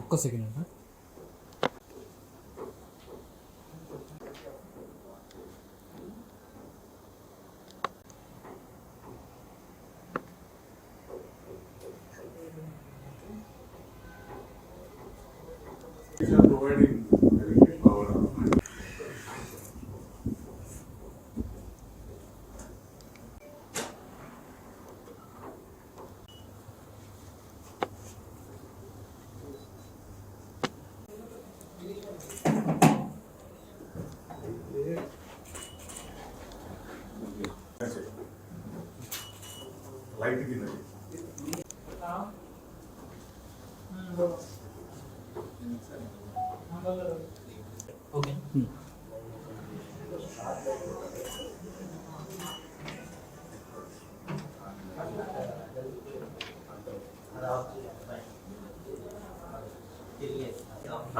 ఒక్క సెకండ్ అన్న. Providing power. Light गिना. ఓకే.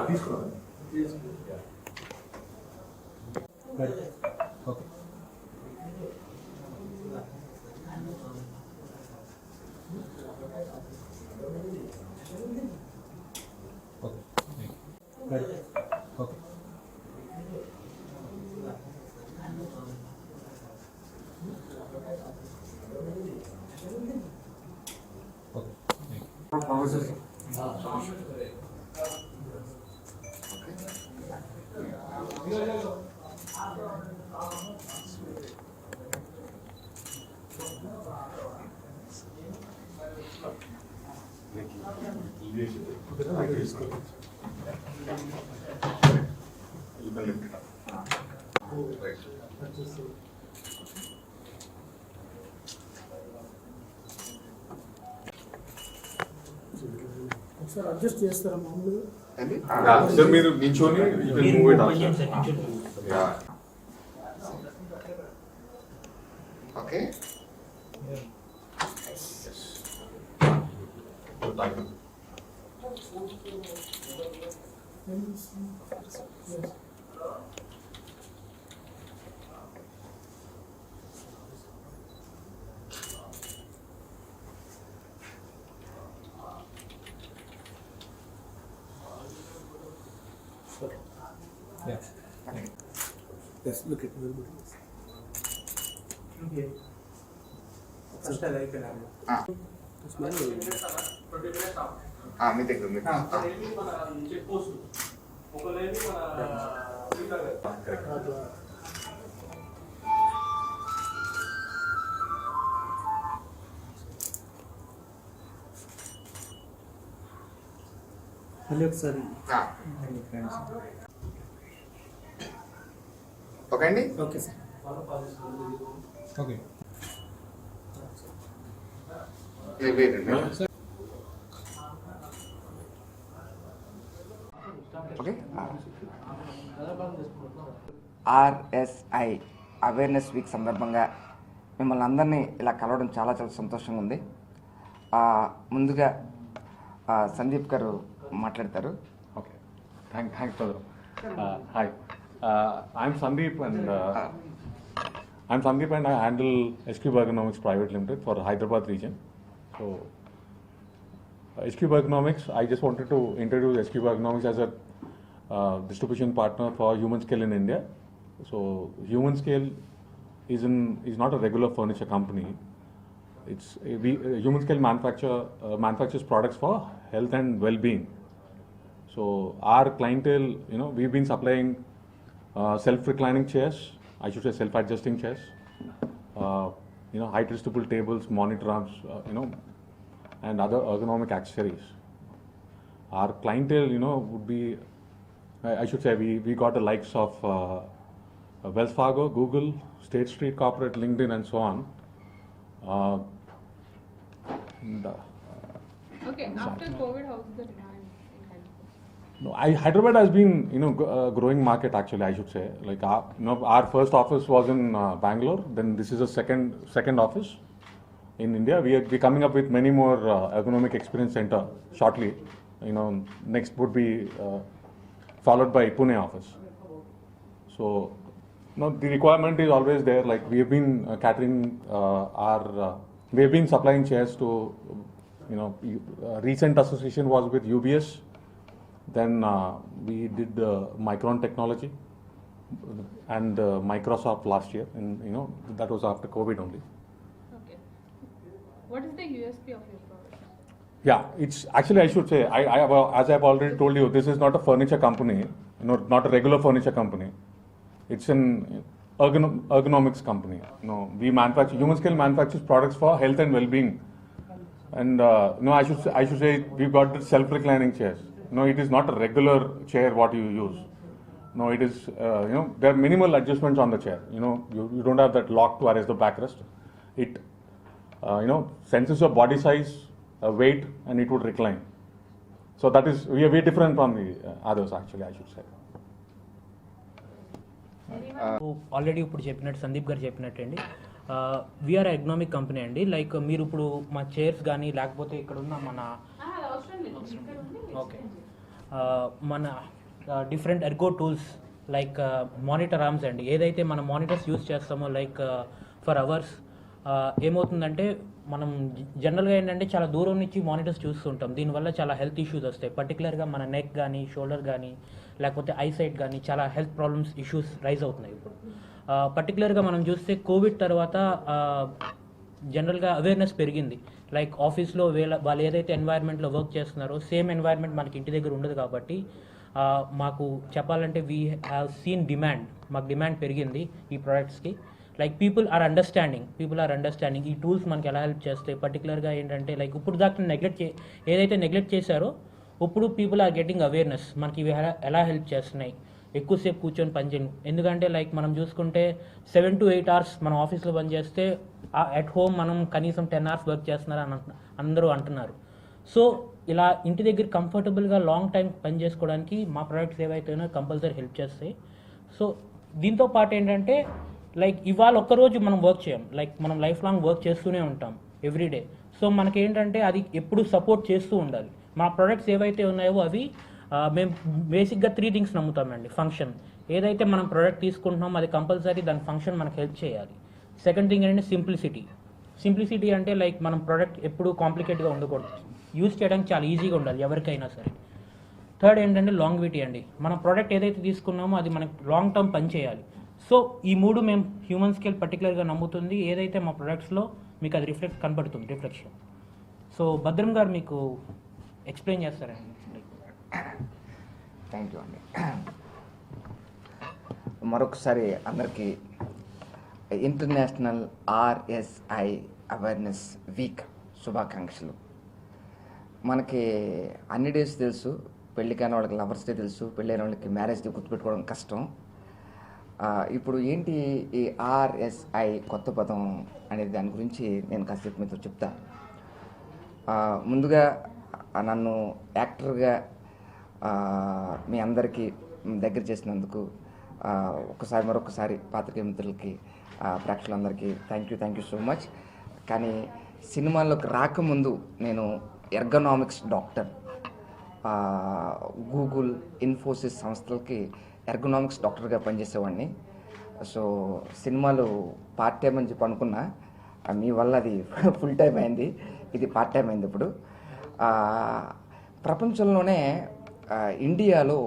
తీసుకోవాలి. ఓకే. ఓకే. ఒకసారి అడ్జస్ట్ చేస్తారా మామూలుగా? సార్ మీరు నించోని you can move it up. Yeah. Okay. Thank you. Yeah. Yes, look at me. Okay. First I like it. Smile. మీ దగ్గర మీ మళ్ళీ ఒకసారి. ఓకే అండి. Okay sir. Okay. Okay. RSI awareness week సందర్భంగా మిమ్మల్ని అందరినీ ఇలా కలవడం చాలా చాలా సంతోషంగా ఉంది. ముందుగా సందీప్ గారు మాట్లాడతారు. Okay. Thanks, brother. Hi. I'm Sandeep and I handle SQ Ergonomics Private Limited for Hyderabad region. So, SQ Ergonomics, I just wanted to introduce SQ Ergonomics as a distribution partner for Human Scale in India. So, Human Scale is not a regular furniture company. Human Scale manufactures products for health and well-being. So our clientele, we've been supplying self-reclining chairs, I should say self-adjusting chairs, height adjustable tables, monitor arms, and other ergonomic accessories. Our clientele, would be, I should say, we got the likes of Wells Fargo, Google, State Street Corporate, LinkedIn, and so on. Okay, after COVID, how's the demand in Hyderabad? No, Hyderabad has been, growing market actually, I should say. Like our first office was in Bangalore. Then this is a second office in India. We're coming up with many more ergonomic experience center shortly. Next would be followed by Pune office. So, the requirement is always there. Like we have been catering we have been supplying chairs to Recent association was with UBS. Then we did Micron Technology and Microsoft last year, and that was after COVID only. Okay. What is the USP of your product? Yeah, it's actually, I should say, as I've already told you, this is not a furniture company, not a regular furniture company. It's an ergonomics company. We manufacture, Human Scale manufactures products for health and well-being. And I should say we've got the self-reclining chairs. No, it is not a regular chair what you use. No, it is, there are minimal adjustments on the chair. You don't have that lock to arrest the backrest. It, senses your body size, weight, and it would recline. So that is, we are very different from the others actually, I should say. Already ఇప్పుడు చెప్పినట్టు సందీప్ గారు చెప్పినట్టు అండి, we are economic company అండి. Like మీరు ఇప్పుడు మా chairs కానీ లేకపోతే ఇక్కడ ఉన్న మన ఓకే మన different Ergo tools like monitor arms అండి, ఏదైతే మనం మానిటర్స్ యూస్ చేస్తామో లైక్ ఫర్ అవర్స్, ఏమవుతుందంటే మనం జనరల్గా ఏంటంటే చాలా దూరం నుంచి మానిటర్స్ చూస్తుంటాం. దీనివల్ల చాలా హెల్త్ ఇష్యూస్ వస్తాయి. పర్టికులర్గా మన నెక్ కానీ షోల్డర్ కానీ లేకపోతే ఐసైట్ కానీ చాలా హెల్త్ ప్రాబ్లమ్స్ ఇష్యూస్ రైజ్ అవుతున్నాయి ఇప్పుడు. పర్టికులర్గా మనం చూస్తే కోవిడ్ తర్వాత జనరల్గా అవేర్నెస్ పెరిగింది. లైక్ ఆఫీస్లో వాళ్ళు ఏదైతే ఎన్వైర్న్మెంట్లో వర్క్ చేస్తున్నారో సేమ్ ఎన్వైర్న్మెంట్ మనకి ఇంటి దగ్గర ఉండదు కాబట్టి మాకు చెప్పాలంటే వీ హ్యావ్ సీన్ డిమాండ్, మాకు డిమాండ్ పెరిగింది ఈ ప్రోడక్ట్స్కి. లైక్ పీపుల్ ఆర్ అండర్స్టాండింగ్ ఈ టూల్స్ మనకి ఎలా హెల్ప్ చేస్తాయి. పర్టికులర్గా ఏంటంటే లైక్ ఇప్పుడు దాకా ఏదైతే నెగ్లెక్ట్ చేశారో ఇప్పుడు పీపుల్ ఆర్ గెటింగ్ అవేర్నెస్, మనకి ఇవి ఎలా హెల్ప్ చేస్తున్నాయి. ఎక్కువసేపు కూర్చొని పనిచేయను, ఎందుకంటే లైక్ మనం చూసుకుంటే 7 to 8 hours మనం ఆఫీస్లో పని చేస్తే అట్ హోమ్ మనం కనీసం 10 hours వర్క్ చేస్తున్నారు అందరూ అంటున్నారు. సో ఇలా ఇంటి దగ్గర కంఫర్టబుల్గా లాంగ్ టైం పని చేసుకోవడానికి మా ప్రోడక్ట్స్ ఏవైతేనో కంపల్సరీ హెల్ప్ చేస్తాయి. సో దీంతో పాటు ఏంటంటే లైక్ ఇవాళ ఒక్కరోజు మనం వర్క్ చేయం, లైక్ మనం లైఫ్ లాంగ్ వర్క్ చేస్తూనే ఉంటాం ఎవ్రీడే. సో మనకేంటంటే అది ఎప్పుడు సపోర్ట్ చేస్తూ ఉండాలి. మా ప్రోడక్ట్స్ ఏవైతే ఉన్నాయో అవి మేము బేసిక్గా 3 things నమ్ముతామండి. ఫంక్షన్, ఏదైతే మనం ప్రోడక్ట్ తీసుకుంటున్నామో అది కంపల్సరీ దాని ఫంక్షన్ మనకు హెల్ప్ చేయాలి. సెకండ్ థింగ్ ఏంటంటే సింప్లిసిటీ అంటే లైక్ మనం ప్రోడక్ట్ ఎప్పుడు కాంప్లికేట్గా ఉండకూడదు, యూజ్ చేయడానికి చాలా ఈజీగా ఉండాలి ఎవరికైనా సరే. థర్డ్ ఏంటంటే లాంగ్విటీ అండి, మన ప్రోడక్ట్ ఏదైతే తీసుకున్నామో అది మనకు లాంగ్ టర్మ్ పని చేయాలి. సో ఈ 3 మేము హ్యూమన్ స్కేల్ పర్టికులర్గా నమ్ముతుంది. ఏదైతే మా ప్రొడక్ట్స్లో మీకు అది కనపడుతుంది రిఫ్లెక్షన్. సో భద్రం గారు మీకు ఎక్స్ప్లెయిన్ చేస్తారండి. థ్యాంక్ యూ అండి. మరొకసారి అందరికీ ఇంటర్నేషనల్ RSI అవేర్నెస్ వీక్ శుభాకాంక్షలు. మనకి అన్ని డేస్ తెలుసు, పెళ్ళి కాని వాళ్ళకి లవర్స్ డే తెలుసు, పెళ్ళైన వాళ్ళకి మ్యారేజ్ డే గుర్తుపెట్టుకోవడం కష్టం. ఇప్పుడు ఏంటి ఈ RSI కొత్త పదం అనేది దాని గురించి నేను కాసేపు మీతో చెప్తా. ముందుగా నన్ను యాక్టర్గా మీ అందరికీ దగ్గర చేసినందుకు మరొకసారి పాత్రికేయ మిత్రులకి ప్రేక్షకులందరికీ థ్యాంక్ యూ సో మచ్. కానీ సినిమాల్లోకి రాకముందు నేను ఎర్గనామిక్స్ డాక్టర్, గూగుల్, ఇన్ఫోసిస్ సంస్థలకి ఎర్గనామిక్స్ డాక్టర్గా పనిచేసేవాడిని. సో సినిమాలు పార్ట్ టైం అని చెప్పి అనుకున్నా, మీ వల్ల అది ఫుల్ టైం అయింది, ఇది పార్ట్ టైం అయింది. ఇప్పుడు ప్రపంచంలోనే ఇండియాలో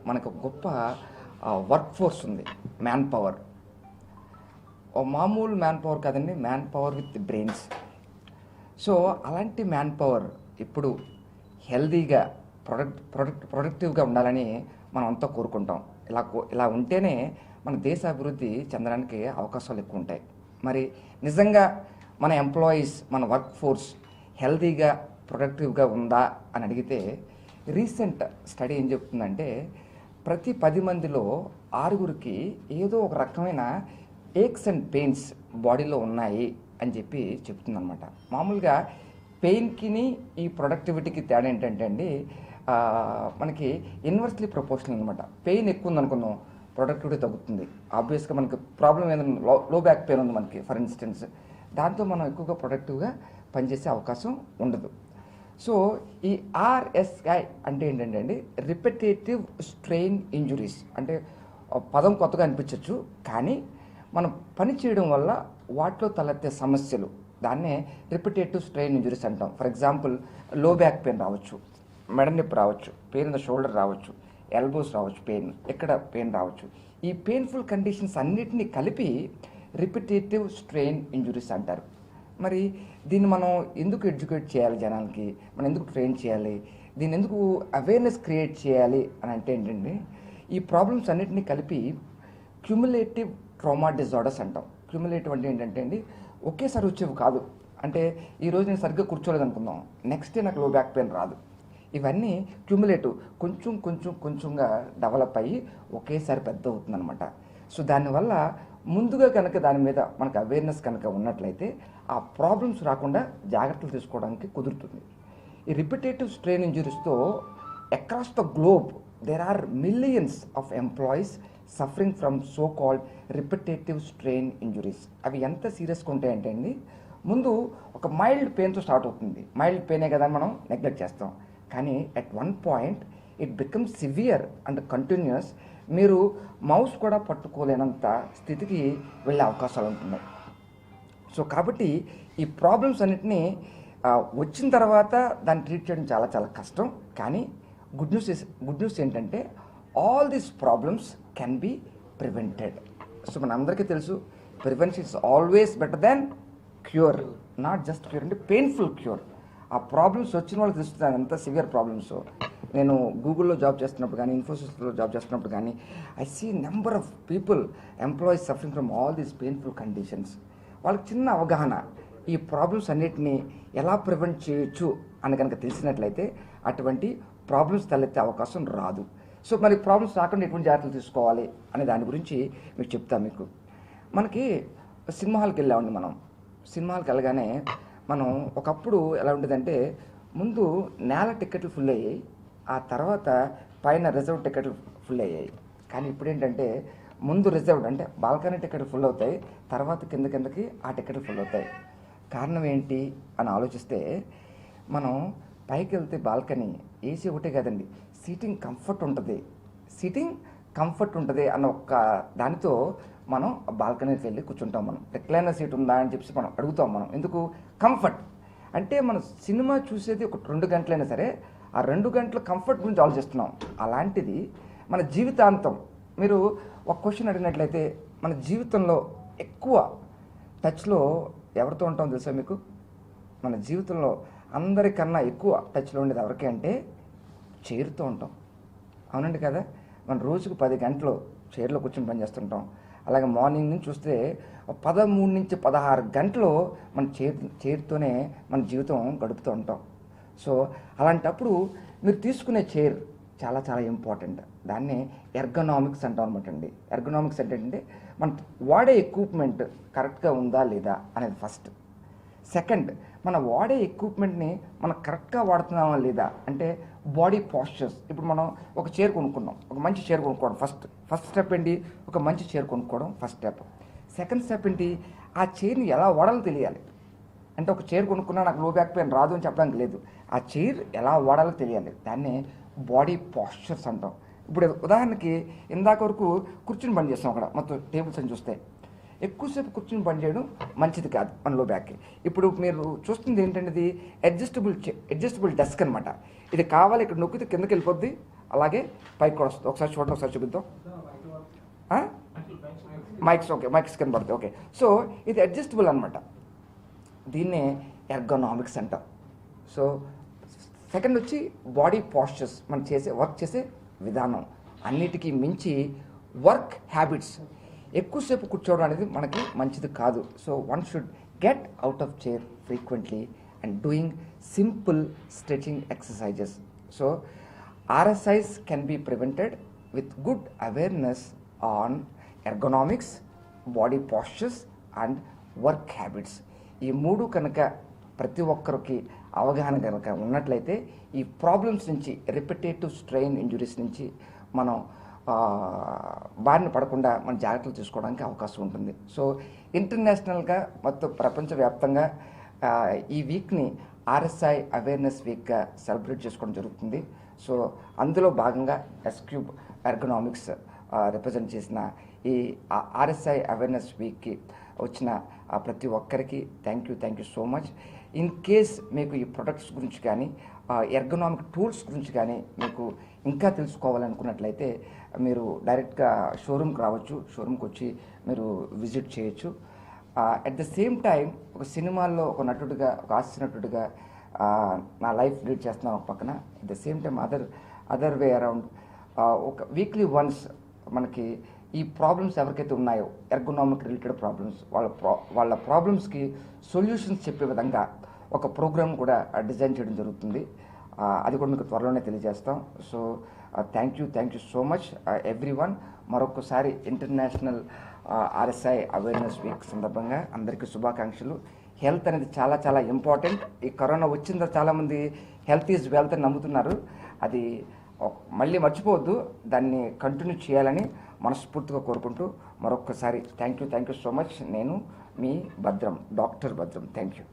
మనకు గొప్ప వర్క్ ఫోర్స్ ఉంది, మ్యాన్ పవర్. మామూలు మ్యాన్ పవర్ కాదండి, man power with brains. So అలాంటి మ్యాన్ పవర్ ఇప్పుడు హెల్దీగా ప్రొడక్టివ్గా ఉండాలని మనం అంతా కోరుకుంటాం. ఇలా ఉంటేనే మన దేశ అభివృద్ధి చెందడానికి అవకాశాలు ఎక్కువ ఉంటాయి. మరి నిజంగా మన ఎంప్లాయీస్, మన వర్క్ ఫోర్స్ హెల్తీగా ప్రొడక్టివ్గా ఉందా అని అడిగితే రీసెంట్ స్టడీ ఏం చెప్తుందంటే ప్రతి 10 మందిలో 6 ఏదో ఒక రకమైన ఏక్స్ అండ్ పెయిన్స్ బాడీలో ఉన్నాయి అని చెప్పి చెప్తుందన్నమాట. మామూలుగా పెయిన్కి ఈ ప్రొడక్టివిటీకి తేడా ఏంటంటే అండి, మనకి ఇన్వర్స్లీ ప్రపోర్షనల్ అనమాట. పెయిన్ ఎక్కువ ఉందనుకుందాం, ప్రొడక్టివిటీ తగ్గుతుంది. ఆబ్వియస్గా మనకి ప్రాబ్లం ఏదైనా లో బ్యాక్ పెయిన్ ఉంది మనకి ఫర్ ఇన్స్టెన్స్, దాంతో మనం ఎక్కువగా ప్రొడక్టివ్గా పనిచేసే అవకాశం ఉండదు. సో ఈ RSI అంటే ఏంటంటే అండి, రిపిటేటివ్ స్ట్రెయిన్ ఇంజురీస్. అంటే పదం కొత్తగా అనిపించవచ్చు, కానీ మనం పని చేయడం వల్ల వాటిలో తలెత్తే సమస్యలు, దాన్నే రిపిటేటివ్ స్ట్రెయిన్ ఇంజురీస్ అంటాం. ఫర్ ఎగ్జాంపుల్ లో బ్యాక్ పెయిన్ రావచ్చు, మెడ నొప్పి రావచ్చు, పెయిన్ ఇన్ ద షోల్డర్ రావచ్చు, ఎల్బోస్ రావచ్చు, పెయిన్ ఎక్కడ పెయిన్ రావచ్చు. ఈ పెయిన్ఫుల్ కండిషన్స్ అన్నిటినీ కలిపి రిపిటేటివ్ స్ట్రెయిన్ ఇంజురీస్ అంటారు. మరి దీన్ని మనం ఎందుకు ఎడ్యుకేట్ చేయాలి జనాలకి, మనం ఎందుకు ట్రైన్ చేయాలి, దీన్ని ఎందుకు అవేర్నెస్ క్రియేట్ చేయాలి అని అంటే ఏంటంటే, ఈ ప్రాబ్లమ్స్ అన్నిటినీ కలిపి క్యుములేటివ్ ట్రామా డిజార్డర్స్ అంటాం. క్యుములేటివ్ అంటే ఏంటంటే అండి, ఒకేసారి వచ్చేవి కాదు. అంటే ఈరోజు నేను సరిగ్గా కూర్చోలేదు అనుకుందాం, నెక్స్ట్ డే నాకు లో బ్యాక్ పెయిన్ రాదు. ఇవన్నీ క్యుములేటివ్, కొంచెంగా డెవలప్ అయ్యి ఒకేసారి పెద్ద అవుతుందన్నమాట. సో దానివల్ల ముందుగా కనుక దాని మీద మనకు అవేర్నెస్ కనుక ఉన్నట్లయితే ఆ ప్రాబ్లమ్స్ రాకుండా జాగ్రత్తలు తీసుకోవడానికి కుదురుతుంది. ఈ రిపిటేటివ్ స్ట్రెయిన్ ఇంజురీస్తో across the globe there are millions of employees suffering from so called repetitive strain injuries. అవి ఎంత సీరియస్గా ఉంటాయంటే అండి, ముందు ఒక మైల్డ్ పెయిన్తో స్టార్ట్ అవుతుంది. మైల్డ్ పెయినే కదా మనం నెగ్లెక్ట్ చేస్తాం, కానీ at one point it becomes severe and continues. మీరు మౌస్ కూడా పట్టుకోలేనంత స్థితికి వెళ్ళే అవకాశాలు ఉంటున్నాయి. సో కాబట్టి ఈ ప్రాబ్లమ్స్ అన్నిటినీ వచ్చిన తర్వాత దాన్ని ట్రీట్ చేయడం చాలా చాలా కష్టం. కానీ గుడ్ న్యూస్ ఏంటంటే all these problems can be prevented. So మన అందరికీ తెలుసు, prevention is always better than cure. Not just cure అంటే పెయిన్ఫుల్ క్యూర్. ఆ ప్రాబ్లమ్స్ వచ్చిన వాళ్ళకి తెలుస్తుంది ఎంత సివియర్ ప్రాబ్లమ్స్. నేను గూగుల్లో జాబ్ చేస్తున్నప్పుడు కానీ, ఇన్ఫోసిస్లో జాబ్ చేస్తున్నప్పుడు కానీ, I see number of people employees suffering from all these painful conditions. వాళ్ళకి చిన్న అవగాహన, ఈ ప్రాబ్లమ్స్ అన్నిటినీ ఎలా ప్రివెంట్ చేయొచ్చు అని కనుక తెలిసినట్లయితే అటువంటి ప్రాబ్లమ్స్ తలెత్తే అవకాశం రాదు. సో మరి ప్రాబ్లమ్స్ రాకుండా ఎటువంటి జాగ్రత్తలు తీసుకోవాలి అనే దాని గురించి మీకు చెప్తాను. మీకు మనకి సినిమా హాల్కి వెళ్ళామండి. మనం సినిమా హాల్కి వెళ్ళగానే మనం ఒకప్పుడు ఎలా ఉండేదంటే, ముందు నేల టికెట్లు ఫుల్ అయ్యాయి, ఆ తర్వాత పైన రిజర్వ్ టికెట్లు ఫుల్ అయ్యాయి. కానీ ఇప్పుడు ఏంటంటే, ముందు రిజర్వ్డ్ అంటే బాల్కనీ టికెట్లు ఫుల్ అవుతాయి, తర్వాత కిందకి ఆ టికెట్లు ఫుల్ అవుతాయి. కారణం ఏంటి అని ఆలోచిస్తే, మనం పైకి వెళ్తే బాల్కనీ ఏసీ ఒకటే కదండి, సీటింగ్ కంఫర్ట్ ఉంటుంది అన్న ఒక్క దానితో మనం బాల్కనీకి వెళ్ళి కూర్చుంటాం. మనం రిక్లైనర్ సీట్ ఉందా అని చెప్పి మనం అడుగుతాం. మనం ఎందుకు? కంఫర్ట్. అంటే మనం సినిమా చూసేది ఒక 2 గంటలైనా సరే ఆ 2 గంటల కంఫర్ట్ గురించి ఆలోచిస్తున్నాం. అలాంటిది మన జీవితాంతం మీరు ఒక క్వశ్చన్ అడిగినట్లయితే, మన జీవితంలో ఎక్కువ టచ్లో ఎవరితో ఉంటాం తెలుసా మీకు? మన జీవితంలో అందరికన్నా ఎక్కువ టచ్లో ఉండేది ఎవరికి అంటే చైర్తో ఉంటాం. అవునండి కదా? మన రోజుకు 10 గంటలు చైర్లో కూర్చొని పనిచేస్తుంటాం. అలాగే మార్నింగ్ నుంచి చూస్తే 13 నుంచి 16 గంటలు మన చైర్తోనే మన జీవితం గడుపుతూ ఉంటాం. సో అలాంటప్పుడు మీరు తీసుకునే చైర్ చాలా చాలా ఇంపార్టెంట్. దాన్ని ఎర్గనామిక్స్ అంటాం అనమాట అండి. ఎర్గనామిక్స్ అంటే మన వాడే ఎక్విప్మెంట్ కరెక్ట్గా ఉందా లేదా అనేది ఫస్ట్. సెకండ్, మన వాడే ఎక్విప్మెంట్ని మనం కరెక్ట్గా వాడుతున్నామా లేదా అంటే బాడీ పాస్చర్స్. ఇప్పుడు మనం ఒక చైర్ కొనుక్కున్నాం, ఒక మంచి చైర్ కొనుక్కోవడం ఫస్ట్ స్టెప్ ఏంటి? ఒక మంచి చైర్ కొనుక్కోవడం ఫస్ట్ స్టెప్. సెకండ్ స్టెప్ ఏంటి? ఆ చైర్ని ఎలా వాడాలో తెలియాలి. అంటే ఒక చైర్ కొనుక్కున్నా నాకు లో బ్యాక్ పెయిన్ రాదు అని చెప్పడానికి లేదు, ఆ చైర్ ఎలా వాడాలో తెలియాలి. దాన్ని బాడీ పాస్చర్స్ అంటాం. ఇప్పుడు ఉదాహరణకి ఇందాక వరకు కూర్చుని పని చేస్తాం, అక్కడ మొత్తం టేబుల్స్ అని చూస్తే ఎక్కువసేపు కూర్చుని పని చేయడం మంచిది కాదు మన లో బ్యాక్కి. ఇప్పుడు మీరు చూస్తుంది ఏంటంటే అడ్జస్టబుల్ డెస్క్ అనమాట. ఇది కావాలి, ఇక్కడ నొక్కితే కిందకి వెళ్ళిపోద్ది, అలాగే పైకి కూడా వస్తుంది. ఒకసారి చూడండి, ఒకసారి చూపిద్దాం. మైక్స్ ఓకే, మైక్స్ కింద పడుతుంది. ఓకే, సో ఇది అడ్జస్టబుల్ అనమాట. దీన్నే ఎర్గనామిక్స్ అంటాం. సో సెకండ్ వచ్చి బాడీ పాస్చర్స్, మనం వర్క్ చేసే విధానం. అన్నిటికీ మించి వర్క్ హ్యాబిట్స్. ఎక్కువసేపు కూర్చోవడం అనేది మనకి మంచిది కాదు. So one should get out of chair frequently and doing simple stretching exercises. So RSIs can be prevented with good awareness on ergonomics, body pastures and work habits. ఈ 3 కనుక ప్రతి ఒక్కరికి అవగాహన కనుక ఉన్నట్లయితే ఈ ప్రాబ్లమ్స్ నుంచి, రిపిటేటివ్ స్ట్రెయిన్ ఇంజురీస్ నుంచి మనం బారిన పడకుండా మనం జాగ్రత్తలు తీసుకోవడానికి అవకాశం ఉంటుంది. సో ఇంటర్నేషనల్గా మొత్తం ప్రపంచవ్యాప్తంగా ఈ వీక్ని RSI అవేర్నెస్ వీక్గా సెలబ్రేట్ చేసుకోవడం జరుగుతుంది. సో అందులో భాగంగా ఎస్క్యూబ్ ఎర్గనామిక్స్ రిప్రజెంట్ చేసిన ఈ RSI అవేర్నెస్ వీక్కి వచ్చిన ప్రతి ఒక్కరికి thank you so much. In case మీకు ఈ ప్రొడక్ట్స్ గురించి కానీ ఎర్గనామిక్ టూల్స్ గురించి కానీ మీకు ఇంకా తెలుసుకోవాలనుకున్నట్లయితే మీరు డైరెక్ట్గా షోరూమ్కి రావచ్చు, షోరూమ్కి వచ్చి మీరు విజిట్ చేయొచ్చు. అట్ ద సేమ్ టైం ఒక సినిమాల్లో ఒక నటుడిగా, ఒక హాస్య నటుడిగా నా లైఫ్ లీడ్ చేస్తున్నాను ఒక పక్కన. At the same time other way around ఒక వీక్లీ వన్స్ మనకి ఈ ప్రాబ్లమ్స్ ఎవరికైతే ఉన్నాయో ఎర్గనామిక్ రిలేటెడ్ ప్రాబ్లమ్స్, వాళ్ళ ప్రాబ్లమ్స్కి సొల్యూషన్స్ చెప్పే విధంగా ఒక ప్రోగ్రామ్ కూడా డిజైన్ చేయడం జరుగుతుంది. అది కూడా మీకు త్వరలోనే తెలియజేస్తాం. So thank you so much everyone. మరొకసారి ఇంటర్నేషనల్ RSI అవేర్నెస్ వీక్ సందర్భంగా అందరికీ శుభాకాంక్షలు. హెల్త్ అనేది చాలా చాలా ఇంపార్టెంట్. ఈ కరోనా వచ్చిన తర్వాత చాలామంది హెల్త్ ఈజ్ వెల్త్ అని నమ్ముతున్నారు. అది మళ్ళీ మర్చిపోవద్దు, దాన్ని కంటిన్యూ చేయాలని మనస్ఫూర్తిగా కోరుకుంటూ మరొకసారి థ్యాంక్ యూ సో మచ్. నేను మీ భద్రం, డాక్టర్ భద్రం. Thank you.